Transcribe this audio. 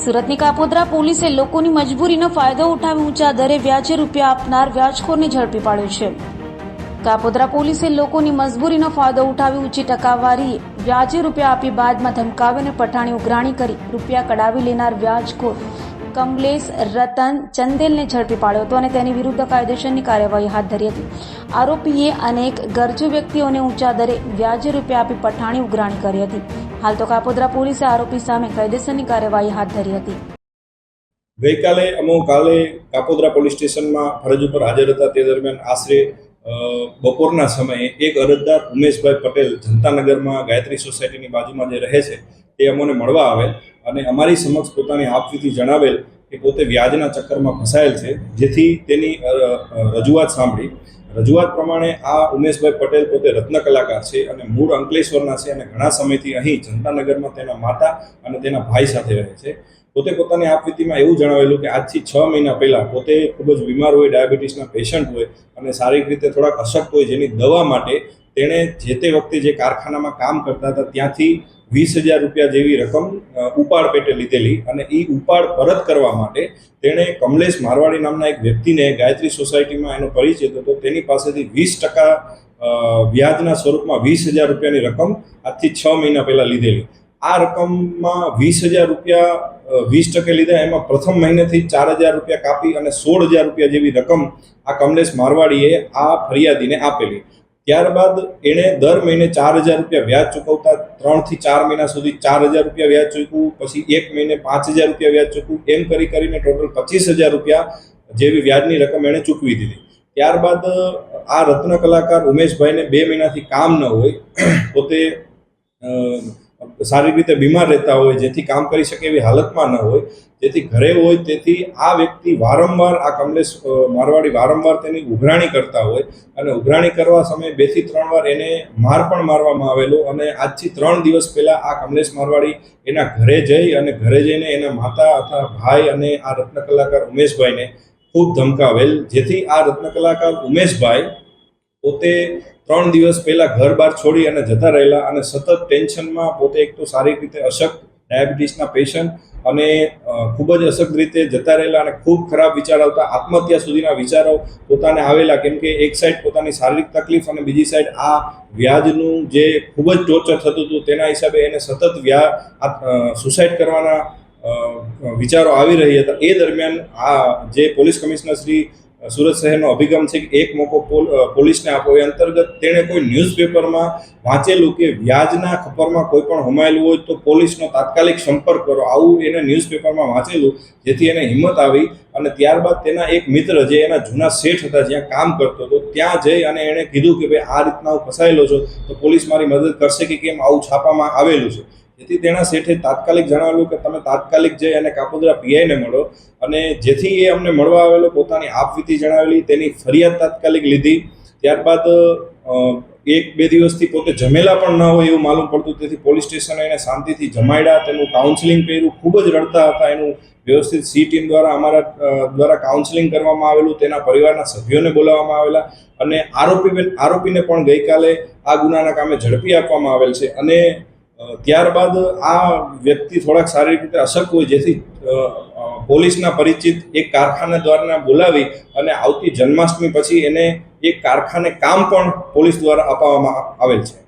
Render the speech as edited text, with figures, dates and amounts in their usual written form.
સુરતની કાપોદ્રા પોલીસે લોકોની મજબૂરીનો ફાયદો ઉઠાવી ઊંચા દરે વ્યાજે રૂપિયા આપનાર વ્યાજખોરને ઝડપી પાડ્યો છે. કાપોદ્રા પોલીસે લોકોની મજબૂરીનો ફાયદો ઉઠાવી ઊંચી ટકાવારીએ વ્યાજે રૂપિયા આપી બાદમાં ધમકાવીને પઠાણી ઉઘરાણી કરી રૂપિયા કઢાવી લેનાર વ્યાજખોર કમલેશ રતન ચંદેલને ઝડપી પાડ્યો હતો અને તેની વિરુદ્ધ કાયદેસરની કાર્યવાહી હાથ ધરી હતી. આરોપીએ અનેક ગરજુ વ્યક્તિઓને ઊંચા દરે વ્યાજે રૂપિયા આપી પઠાણી ઉઘરાણી કરી હતી. હાલ તો કાપોદ્રા પોલીસે આરોપી સામે કાયદેસરની કાર્યવાહી હાથ ધરી હતી. ગઈકાલે કાલે કાપોદ્રા પોલીસ સ્ટેશનમાં ફરજ ઉપર હાજર હતા. તે દરમિયાન આશરે બપોરના સમયે એક અરજદાર ઉમેશભાઈ પટેલ જનતાનગરમાં ગાયત્રી સોસાયટીની બાજુમાં જે રહે છે તે અમને મળવા આવેલ અને અમારી સમક્ષ પોતાની આપવીતી જણાવેલ કે પોતે વ્યાજના ચક્કરમાં ફસાયેલ છે, જેથી તેની રજૂઆત સાંભળી. રજૂઆત પ્રમાણે આ ઉમેશભાઈ પટેલ પોતે રત્ન કલાકાર છે અને મૂળ અંકલેશ્વરના છે અને ઘણા સમયથી અહીં જનતાનગરમાં તેના માતા અને તેના ભાઈ સાથે રહે છે. પોતે પોતાની આપવીતીમાં એવું જણાવેલું કે આજથી 6 મહિના પહેલાં પોતે ખૂબ જ બીમાર હોય, ડાયાબિટીસના પેશન્ટ હોય અને શારીરિક રીતે થોડાક અશક્ત હોય, જેની દવા માટે તેણે જે તે વખતે જે કારખાનામાં કામ કરતા હતા ત્યાંથી 20,000 રૂપિયા જેવી રકમ ઉપાડ પેટે લીધેલી અને એ ઉપાડ પરત કરવા માટે તેણે કમલેશ મારવાડી નામના એક વ્યક્તિને ગાયત્રી સોસાયટીમાં એનો પરિચય હતો, તો તેની પાસેથી 20% વ્યાજના સ્વરૂપમાં 20,000 રૂપિયાની રકમ આજથી 6 મહિના પહેલાં લીધેલી. આ રકમમાં 20,000 રૂપિયા 20% લીધા. એમાં પ્રથમ મહિનેથી 4,000 રૂપિયા કાપી અને 16,000 રૂપિયા જેવી રકમ આ કમલેશ મારવાડીએ આ ફરિયાદીને આપેલી. ત્યારબાદ એણે દર મહિને 4,000 રૂપિયા વ્યાજ ચૂકવતા 3 થી 4 મહિના સુધી 4,000 રૂપિયા વ્યાજ ચૂકવું, પછી એક મહિને 5,000 રૂપિયા વ્યાજ ચૂકવું, એમ કરીને ટોટલ 25,000 રૂપિયા જેવી વ્યાજની રકમ એણે ચૂકવી દીધી. ત્યારબાદ આ રત્ન કલાકાર ઉમેશભાઈને 2 મહિનાથી કામ ન હોય, પોતે શારીરિક રીતે બીમાર રહેતા હોય, જેથી કામ કરી શકે એવી હાલતમાં ન હોય, જેથી ઘરે હોય, તેથી આ વ્યક્તિ વારંવાર આ કમલેશ મારવાડી વારંવાર તેની ઉઘરાણી કરતા હોય અને ઉઘરાણી કરવા સમયે 2 થી 3 વાર એને માર પણ મારવામાં આવેલો. અને આજથી 3 દિવસ પહેલાં આ કમલેશ મારવાડી એના ઘરે જઈ અને ઘરે જઈને એના માતા અથવા ભાઈ અને આ રત્ન કલાકાર ઉમેશભાઈને ખૂબ ધમકાવેલ, જેથી આ રત્ન કલાકાર ઉમેશભાઈ પોતે 3 દિવસ પહેલાં ઘર બહાર છોડી અને જતા રહેલા અને સતત ટેન્શનમાં પોતે એક તો શારીરિક રીતે અશક્ત, ડાયાબિટીસના પેશન્ટ અને ખૂબ જ અશક્ત રીતે જતા રહેલા અને ખૂબ ખરાબ વિચાર આવતા આત્મહત્યા સુધીના વિચારો પોતાને આવેલા, કેમ કે એક સાઈડ પોતાની શારીરિક તકલીફ અને બીજી સાઈડ આ વ્યાજનું જે ખૂબ જ ટોર્ચર થતું હતું તેના હિસાબે એને સતત સુસાઇડ કરવાના વિચારો આવી રહ્યા હતા. એ દરમિયાન આ જે પોલીસ કમિશનર શ્રી સુરત શહેરનો અભિગમ છે કે એક મોકો પોલીસને આપો, એ અંતર્ગત તેણે કોઈ ન્યૂઝપેપરમાં વાંચેલું કે વ્યાજના ખપ્પરમાં કોઈ પણ હોમાયેલું હોય તો પોલીસનો તાત્કાલિક સંપર્ક કરો, આવું એને ન્યૂઝપેપરમાં વાંચેલું, જેથી એને હિંમત આવી અને ત્યારબાદ તેના એક મિત્ર જે એના જૂના શેઠ હતા જ્યાં કામ કરતો હતો ત્યાં જઈ અને એણે કીધું કે ભાઈ આ રીતના હું ફસાયેલો છું તો પોલીસ મારી મદદ કરશે કે કેમ, આવું છાપામાં આવેલું છે. જેથી તેના શેઠે તાત્કાલિક જણાવ્યું કે તમે તાત્કાલિક જઈ અને કાપોદ્રા પીઆઈને મળો, અને જેથી એ અમને મળવા આવેલો, પોતાની આપવીતી જણાવેલી, તેની ફરિયાદ તાત્કાલિક લીધી. ત્યારબાદ 1-2 દિવસથી પોતે જમેલા પણ ન હોય એવું માલુમ પડતું, તેથી પોલીસ સ્ટેશને એને શાંતિથી જમાડ્યા, તેનું કાઉન્સિલિંગ કર્યું. ખૂબ જ રડતા હતા. એનું વ્યવસ્થિત સી ટીમ દ્વારા અમારા દ્વારા કાઉન્સિલિંગ કરવામાં આવેલું, તેના પરિવારના સભ્યોને બોલાવવામાં આવેલા અને આરોપીને પણ ગઈકાલે આ ગુનાના કામે ઝડપી આપવામાં આવેલ છે. અને ત્યારબાદ આ વ્યક્તિ થોડાક શારીરિક રીતે અશક્ત હોય, જેથી પોલીસના પરિચિત એક કારખાના દ્વારા બોલાવી અને આવતી જન્માષ્ટમી પછી એને એક કારખાને કામ પણ પોલીસ દ્વારા અપાવવામાં આવેલ છે.